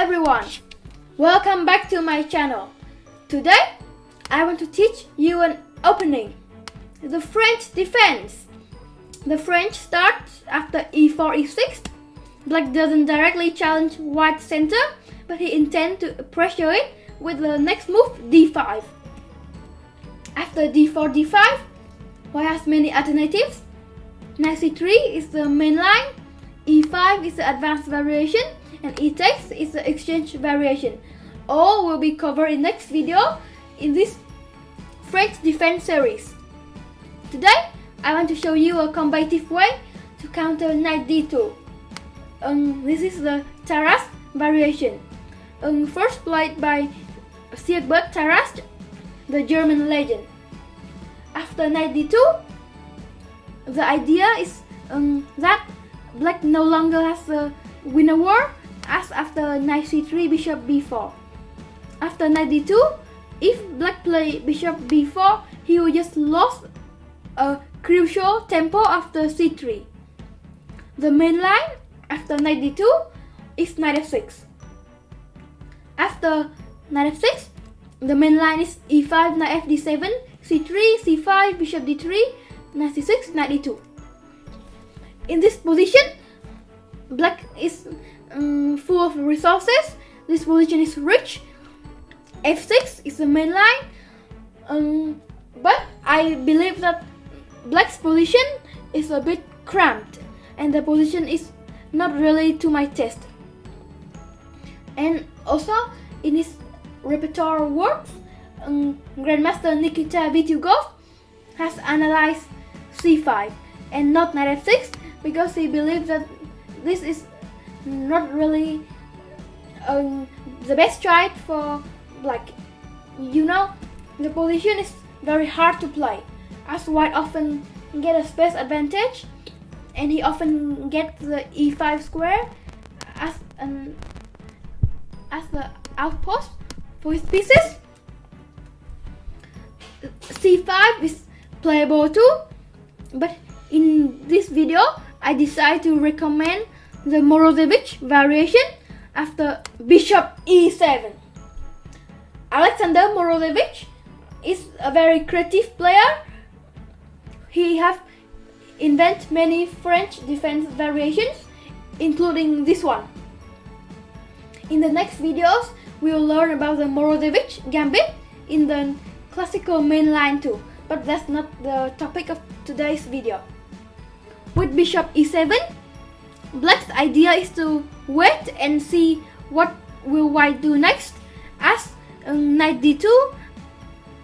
everyone, welcome back to my channel. Today I want to teach you an opening, the French defense. The French starts after e4, e6. Black doesn't directly challenge white's center, but he intends to pressure it with the next move d5. After d4, d5, white has many alternatives. Knight c3 is the main line, e5 is the advanced variation, and e takes is the exchange variation. All will be covered in next video in this French defense series. Today, I want to show you a combative way to counter knight d2. This is the Tarrasch variation. First played by Tarrasch, the German legend. After knight d2, the idea is that black no longer has a winner war as after knight c3, bishop b4. After knight d2, if black play bishop b4, he will just lose a crucial tempo after c3. The main line after knight d2 is knight f6. After knight f6, the main line is e5, knight f d7, c3, c5, bishop d3, knight c6, knight d2. In this position, black is full of resources. This position is rich. f6 is the main line, but I believe that black's position is a bit cramped and the position is not really to my taste. And also in his repertoire works, Grandmaster Nikita Vitugov has analyzed c5 and not knight f6 because he believes that this is not really the best strike for black. You know, the position is very hard to play as white often get a space advantage and he often gets the e5 square as the outpost for his pieces. c5 is playable too, but in this video I decided to recommend the Morozevich variation after bishop e7. Alexander Morozevich is a very creative player. He have invented many French defense variations, including this one. In the next videos, we will learn about the Morozevich gambit in the classical main line too, but that's not the topic of today's video. With bishop e7, black's idea is to wait and see what will white do next, as knight d2,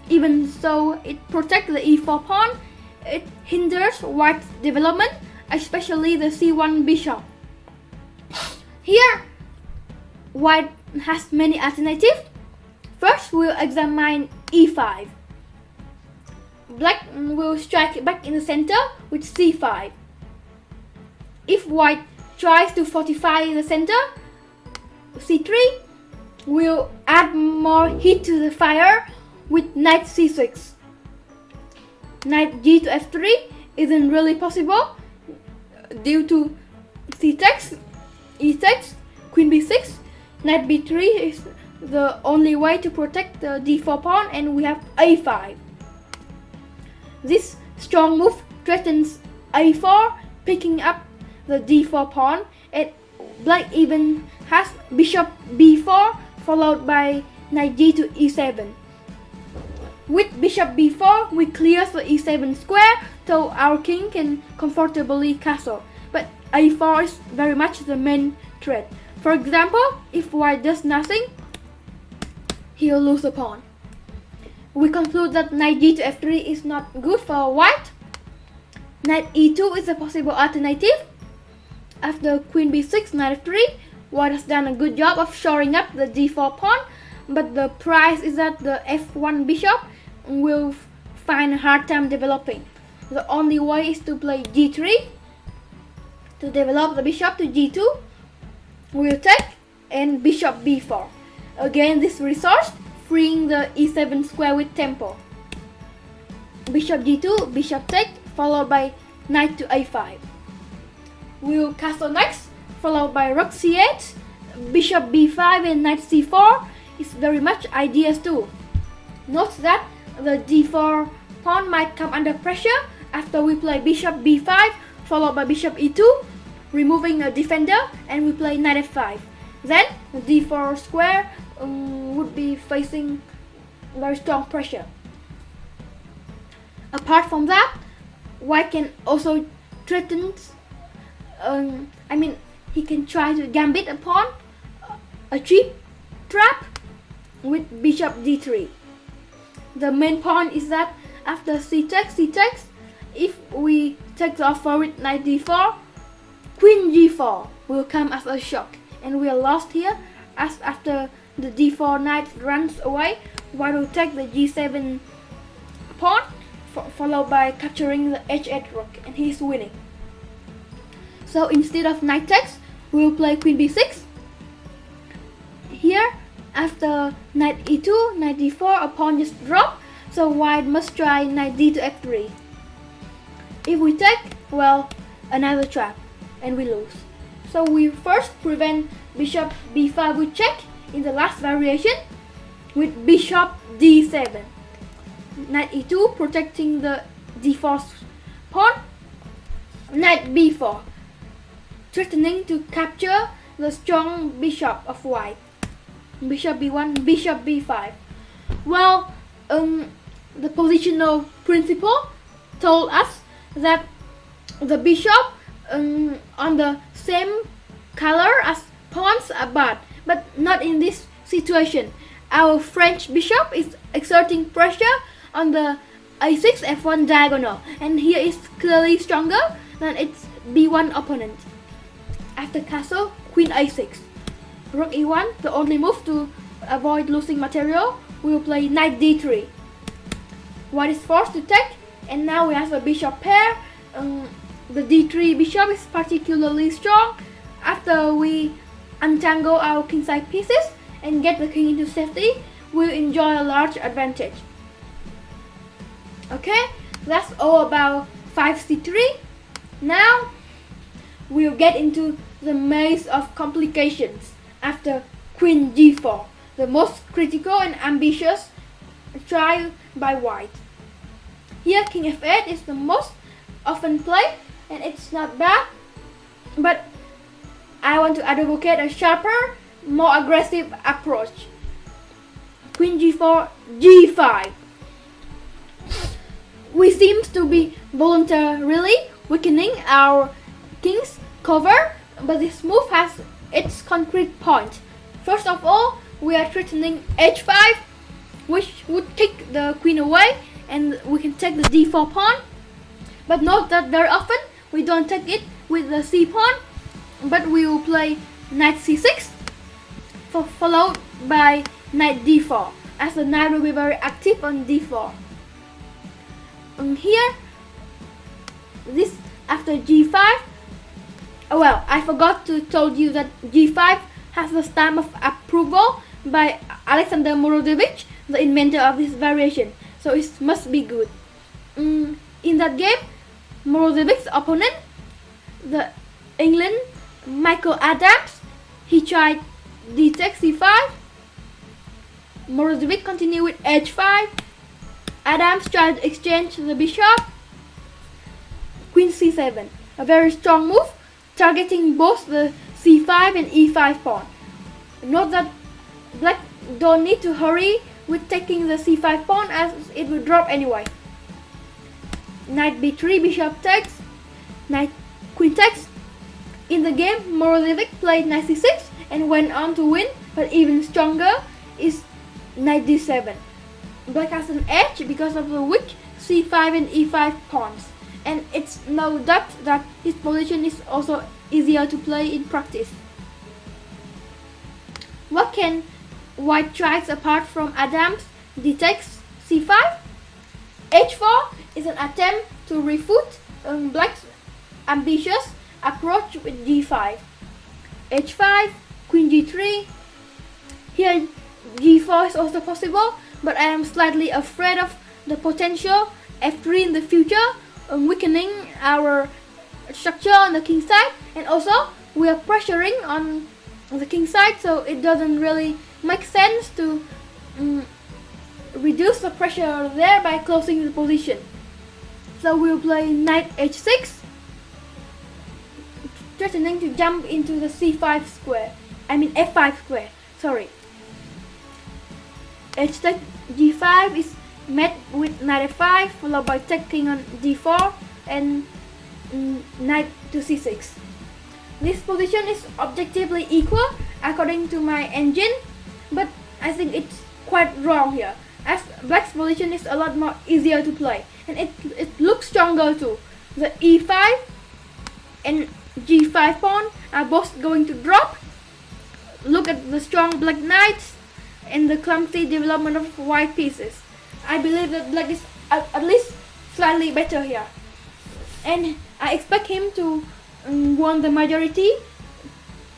even though it protects the e4 pawn, it hinders white's development, especially the c1 bishop. Here, white has many alternatives. First, we'll examine e5. Black will strike back in the center with c5. If white tries to fortify the center, c3 will add more heat to the fire with knight c6. Knight g to f3 isn't really possible due to c takes, e takes, queen b6. Knight b3 is the only way to protect the d4 pawn, and we have a5. This strong move threatens a4, picking up the d4 pawn, and black even has bishop b4 followed by knight g to e7. With bishop b4, we clear the e7 square so our king can comfortably castle, but a4 is very much the main threat. For example, if white does nothing, he will lose a pawn. We conclude that knight g to f3 is not good for white. Knight e2 is a possible alternative. After queen b6, knight f3, white has done a good job of shoring up the d4 pawn, but the price is that the f1 bishop will find a hard time developing. The only way is to play g3 to develop the bishop to g2. We'll take and bishop b4. Again, this resource freeing the e7 square with tempo. Bishop g2, bishop take, followed by knight to a5. We'll castle next, followed by rook c8 bishop b5 and knight c4 is very much ideal too. Note that the d4 pawn might come under pressure after we play bishop b5 followed by bishop e2, removing a defender, and we play knight f5. Then the d4 square would be facing very strong pressure. Apart from that, white can also threaten, he can try to gambit a pawn, a cheap trap with bishop d3. The main point is that after c takes, if we take the offer with knight d4, queen g4 will come as a shock, and we are lost here, as after the d4 knight runs away, white will take the g7 pawn, followed by capturing the h8 rook, and he is winning. So instead of knight takes, we will play queen b6. Here, after knight e2, knight d4, a pawn just drop, so white must try knight d to f3. If we take, well, another trap, and we lose. So we first prevent bishop b5 with check in the last variation with bishop d7. Knight e2 protecting the d4 pawn, knight b4 threatening to capture the strong bishop of white, bishop b1, bishop b5. Well, the positional principle told us that the bishop on the same color as pawns are bad, but not in this situation. Our French bishop is exerting pressure on the a6 f1 diagonal, and here is clearly stronger than its b1 opponent. After castle, queen a6, rook e1, the only move to avoid losing material. We will play knight d3. White is forced to take, and now we have a bishop pair. The d3 bishop is particularly strong. After we untangle our kingside pieces and get the king into safety, we'll enjoy a large advantage. Okay, that's all about 5c3. Now we'll get into the maze of complications after queen g4, the most critical and ambitious try by white. Here king f8 is the most often played, and it's not bad, but I want to advocate a sharper, more aggressive approach. Queen g4, g5. We seem to be voluntarily weakening our king's cover, but this move has its concrete point. First of all, we are threatening h5, which would kick the queen away, and we can take the d4 pawn. But note that very often we don't take it with the c pawn, but we will play knight c6 followed by knight d4, as the knight will be very active on d4. Here, this after g5. Well, I forgot to tell you that g5 has the stamp of approval by Alexander Morozevich, the inventor of this variation, so it must be good. In that game, Morozevich's opponent, the England Michael Adams, he tried d takes c5. Morozevich continued with h5. Adams tried to exchange the bishop. Queen c7, a very strong move, targeting both the c5 and e5 pawn. Note that black don't need to hurry with taking the c5 pawn, as it will drop anyway. Knight b3, bishop takes, knight queen takes. In the game, Morozevich played knight c6 and went on to win, but even stronger is knight d7. Black has an edge because of the weak c5 and e5 pawns, and it's no doubt that his position is also easier to play in practice. What can white tries apart from Adams' d takes c5? h4 is an attempt to refute black's ambitious approach with g5. h5, queen g3. Here g4 is also possible, but I am slightly afraid of the potential f3 in the future, weakening our structure on the king side, and also we are pressuring on the king side, so it doesn't really make sense to reduce the pressure there by closing the position. So we'll play knight h6, threatening to jump into the c5 square. I mean f5 square, sorry. H takes g5 is met with knight f5, followed by taking on d4 and knight to c6. This position is objectively equal according to my engine, but I think it's quite wrong here, as black's position is a lot more easier to play, and it looks stronger too. The e5 and g5 pawn are both going to drop. Look at the strong black knights and the clumsy development of white pieces. I believe that black is at least slightly better here, and I expect him to won the majority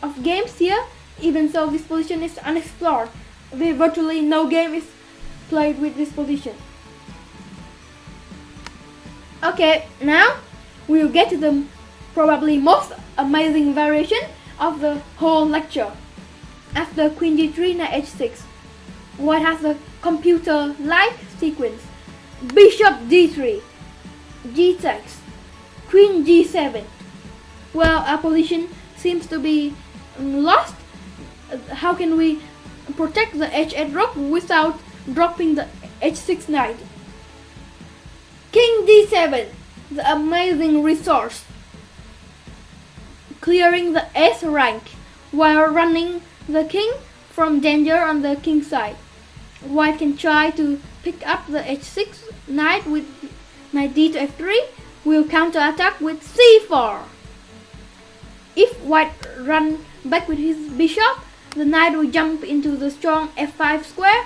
of games here, even though this position is unexplored. Virtually no game is played with this position. Okay, now we'll get to the probably most amazing variation of the whole lecture. After queen g3, knight h6, white has the computer-like sequence: bishop d3, g takes, queen g7. Well, our position seems to be lost. How can we protect the h8 rook without dropping the h6 knight? King d7, the amazing resource, clearing the S rank while running the king from danger on the king side. White can try to pick up the h6 knight with knight d to f3. We'll counterattack with c4. If white run back with his bishop, the knight will jump into the strong f5 square,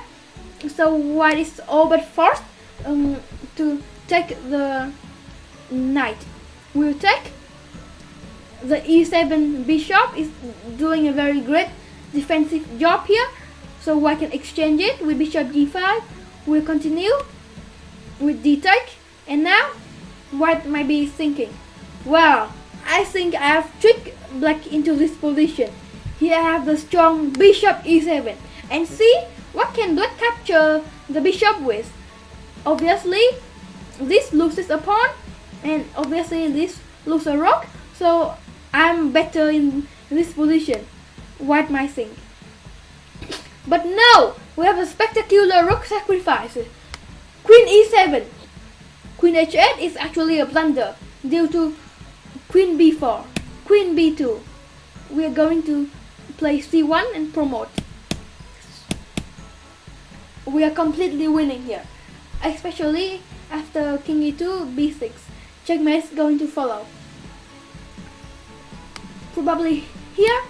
so white is all but forced to take the knight. We'll take. The e7 bishop is doing a very great defensive job here, so white can exchange it with bishop g5. We'll continue with d take, and now white might be thinking, well, I think I have tricked black into this position. Here I have the strong bishop e7, and see what can black capture the bishop with. Obviously this loses a pawn, and obviously this loses a rook, so I'm better in this position, white might think. But no, we have a spectacular rook sacrifice. Queen e7, queen h8 is actually a blunder due to queen b4, queen b2. We are going to play c1 and promote. We are completely winning here, especially after king e2, b6. Checkmate is going to follow. Probably here,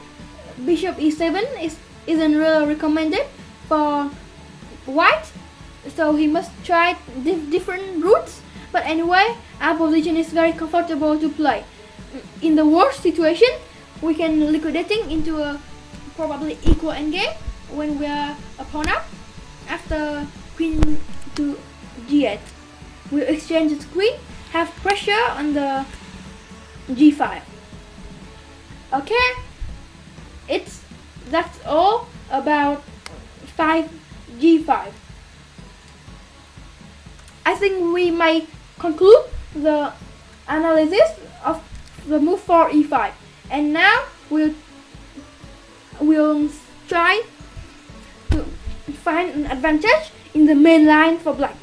bishop e7 isn't really recommended for white, so he must try different routes. But anyway, our position is very comfortable to play. In the worst situation, we can liquidating into a probably equal endgame when we are a pawn up. After queen to g8, we exchange the queen, have pressure on the g5. Okay, that's all about 5 g5. I think we may conclude the analysis of the move for e5, and now we'll try to find an advantage in the main line for black.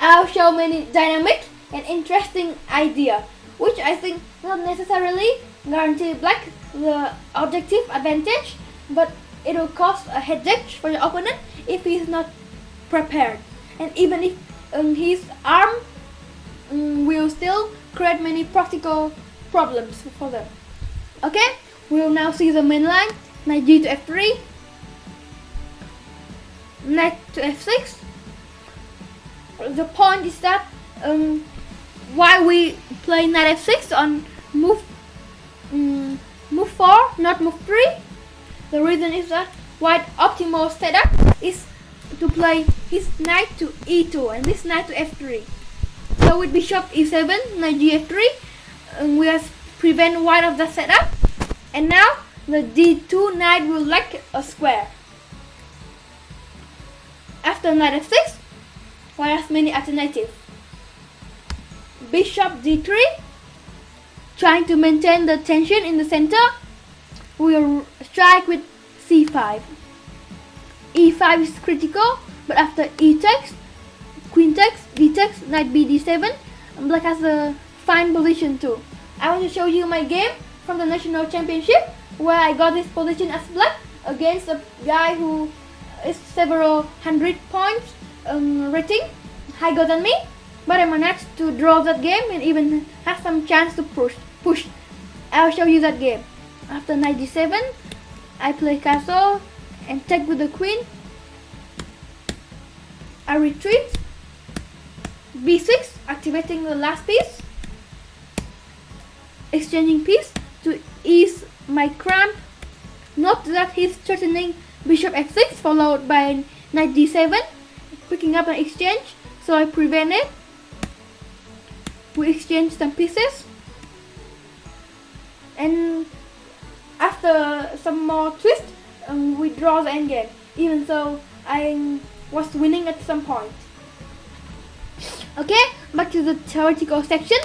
I'll show many dynamic and interesting ideas, which I think not necessarily guarantee black the objective advantage, but it will cause a headache for your opponent if he is not prepared, and even if his arm will still create many practical problems for them. Okay, we will now see the main line: knight g to f3, knight to f6. The point is that why we play knight f6 on move 4, not move 3. The reason is that white optimal setup is to play his knight to e2 and this knight to f3. So with bishop e7, knight g f3, we have prevent white of that setup. And now the d2 knight will lack a square. After knight f6, white has many alternatives. Bishop d3, trying to maintain the tension in the center. We'll strike with c5. e5 is critical, but after e takes, queen takes, d takes, knight b d7, black has a fine position too. I want to show you my game from the national championship where I got this position as black against a guy who is several hundred points rating higher than me, but I managed to draw that game and even have some chance to push. I'll show you that game. After knight d7, I play castle and take with the queen. I retreat. b6, activating the last piece. Exchanging piece to ease my cramp. Note that he's threatening bishop f6 followed by knight d7, picking up an exchange, so I prevent it. We exchange some pieces, and after some more twist, we draw the endgame, even though I was winning at some point. Okay, back to the theoretical section.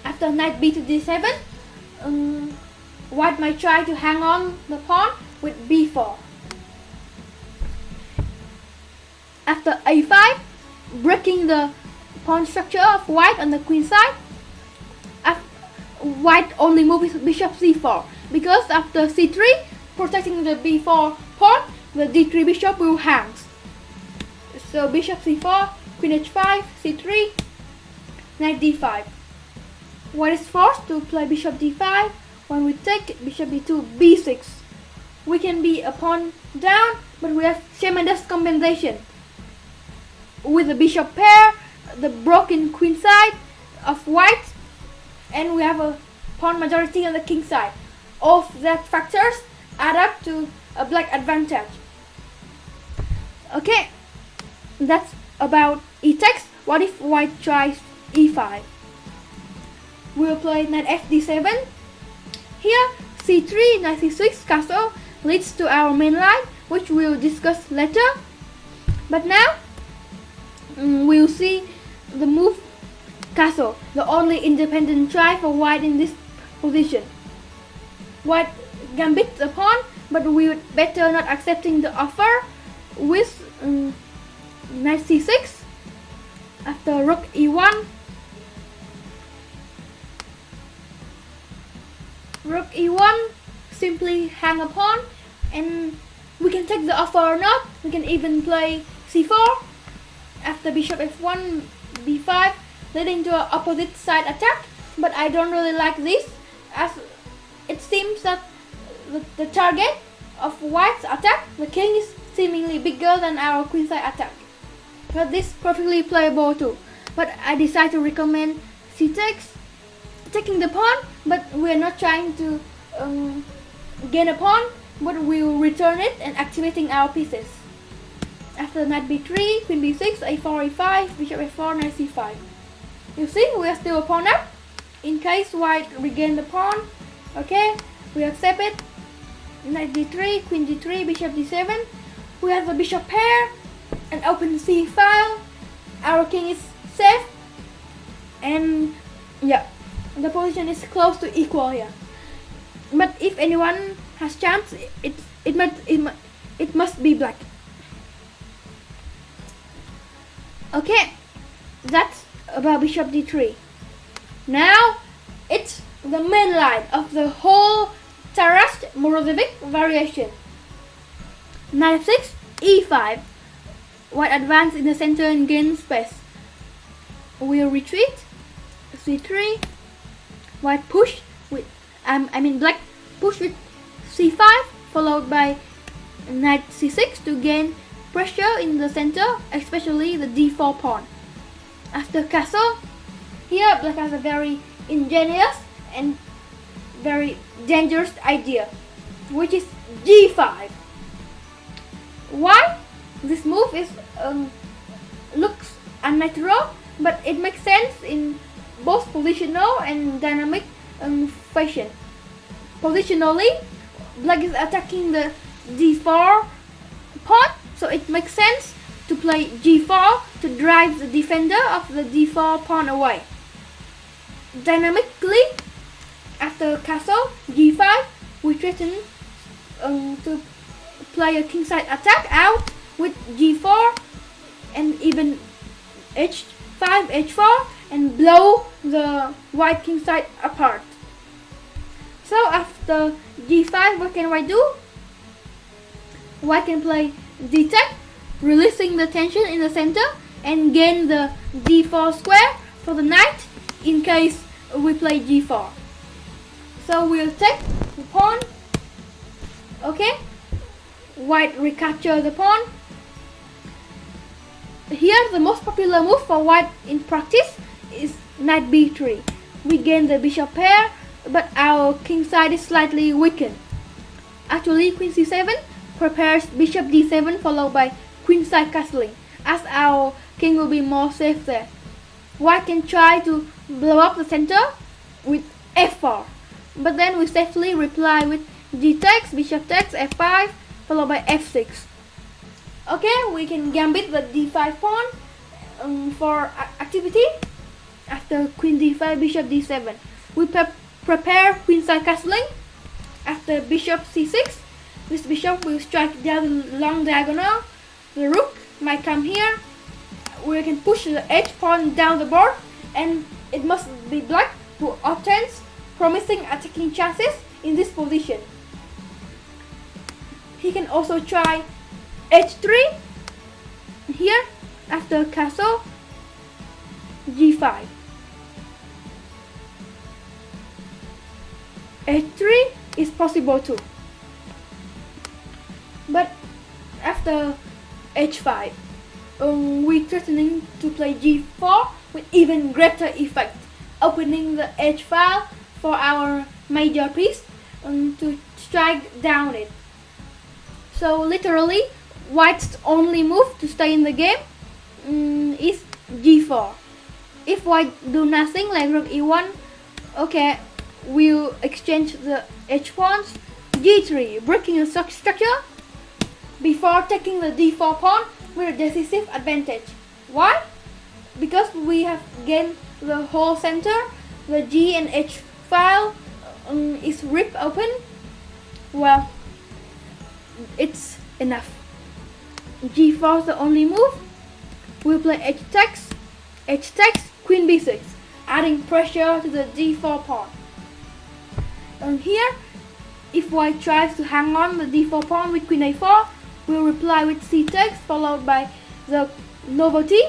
After knight b to d7, white might try to hang on the pawn with b4. After a5, breaking the pawn structure of white on the queen side. White only moves bishop c4 because after c3, protecting the b4 pawn, the d3 bishop will hang. So bishop c4, queen h5, c3, knight d5. White is forced to play bishop d5. When we take bishop b2, b6, we can be a pawn down, but we have tremendous compensation. With the bishop pair, the broken queen side of white, and we have a pawn majority on the king side. All of that factors add up to a black advantage. Okay, that's about e takes. What if white tries e5? We'll play knight f d7. Here, c3, knight c6 castle leads to our main line, which we'll discuss later. But now, we'll see the move castle, the only independent try for white in this position. White gambits the pawn, but we would better not accepting the offer with knight c6. After rook e1, simply hang a pawn, and we can take the offer or not. We can even play c4. After bishop f1, b5, leading to an opposite side attack, but I don't really like this, as it seems that the target of white's attack, the king, is seemingly bigger than our queenside attack. But this perfectly playable too. But I decide to recommend c takes, taking the pawn, but we are not trying to gain a pawn, but we will return it and activating our pieces. After knight b3, queen b6, a4, a5, bishop f4, knight c5. You see, we are still a pawn up. In case white regain the pawn, okay, we accept it. Knight d3, queen d3, bishop d7. We have a bishop pair, an open c file. Our king is safe, and yeah, the position is close to equal here. But if anyone has chance, it must be black. Okay, that's about bishop d3. Now it's the main line of the whole Tarrasch variation. Knight f6, e5. White advance in the center and gain space. We'll retreat. c3. White push with black push with c5, followed by knight c6 to gain pressure in the center, especially the d4 pawn. After castle, here black has a very ingenious and very dangerous idea, which is g5. Why? This move is looks unnatural, but it makes sense in both positional and dynamic fashion. Positionally, black is attacking the d4 pawn, so it makes sense to play g4 to drive the defender of the d4 pawn away. Dynamically, after castle g5, we threaten to play a kingside attack out with g4 and even h5, h4 and blow the white kingside apart. So after g5, what can white do? White can play d10, releasing the tension in the center and gain the d4 square for the knight in case we play g4. So we'll take the pawn. Okay, white recapture the pawn. Here the most popular move for white in practice is knight b3. We gain the bishop pair, but our king side is slightly weakened. Actually, queen c7 prepares bishop d7 followed by queenside castling, as our king will be more safe there. White can try to blow up the center with f4, but then we safely reply with g takes, bishop takes, f5 followed by f6. Okay, we can gambit the d5 pawn for activity. After queen d5, bishop d7, we prepare queenside castling. After bishop c6, this bishop will strike down the long diagonal. The rook might come here. We can push the h pawn down the board, and it must be black who obtains promising attacking chances in this position. He can also try h3 here after castle g5. h3 is possible too, but after h5 we threatening to play g4 with even greater effect, opening the h file for our major piece to strike down it. So literally, white's only move to stay in the game is g4. If white do nothing like rook e1, okay, we'll exchange the h pawns. g3, breaking the structure before taking the d4 pawn with a decisive advantage. Why? Because we have gained the whole center. The g and h file is ripped open. Well, it's enough. g4 is the only move. We'll play h takes, queen b6, adding pressure to the d4 pawn. And here, if white tries to hang on the d4 pawn with queen a4, we'll reply with c takes followed by the novelty,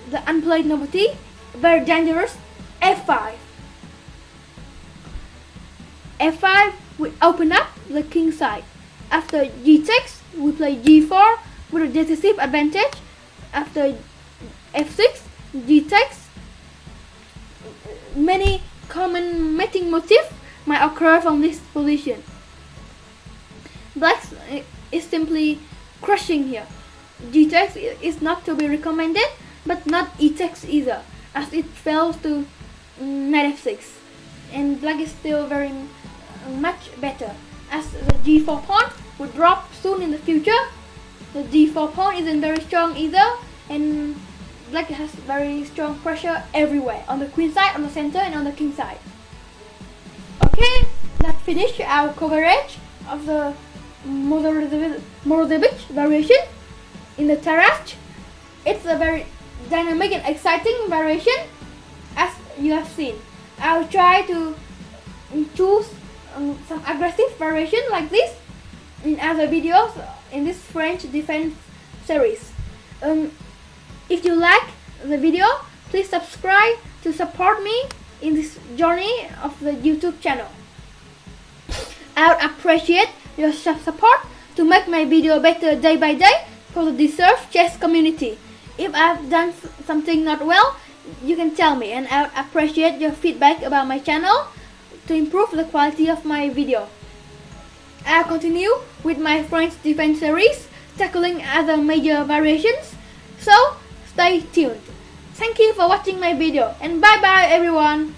the unplayed novelty, very dangerous, f5. f5, we open up the king side. After g takes, we play g4 with a decisive advantage. After f6, g takes. Many common mating motifs might occur from this position. Black is simply crushing here. g takes is not to be recommended, but not e takes either, as it fails to knight f6, and black is still very much better, as the g4 pawn would drop soon in the future. The d4 pawn isn't very strong either, and black has very strong pressure everywhere, on the queen side, on the center, and on the king side. Okay, that finished our coverage of the Morozevich variation in the Tarrasch. It's a very dynamic and exciting variation, as you have seen. I'll try to choose some aggressive variation like this in other videos in this French defense series. If you like the video, please subscribe to support me in this journey of the YouTube channel. I would appreciate your support to make my video better day by day for the deserved chess community. If I've done something not well, you can tell me, and I would appreciate your feedback about my channel to improve the quality of my video. I'll continue with my French defense series, tackling other major variations, so stay tuned. Thank you for watching my video, and bye bye everyone.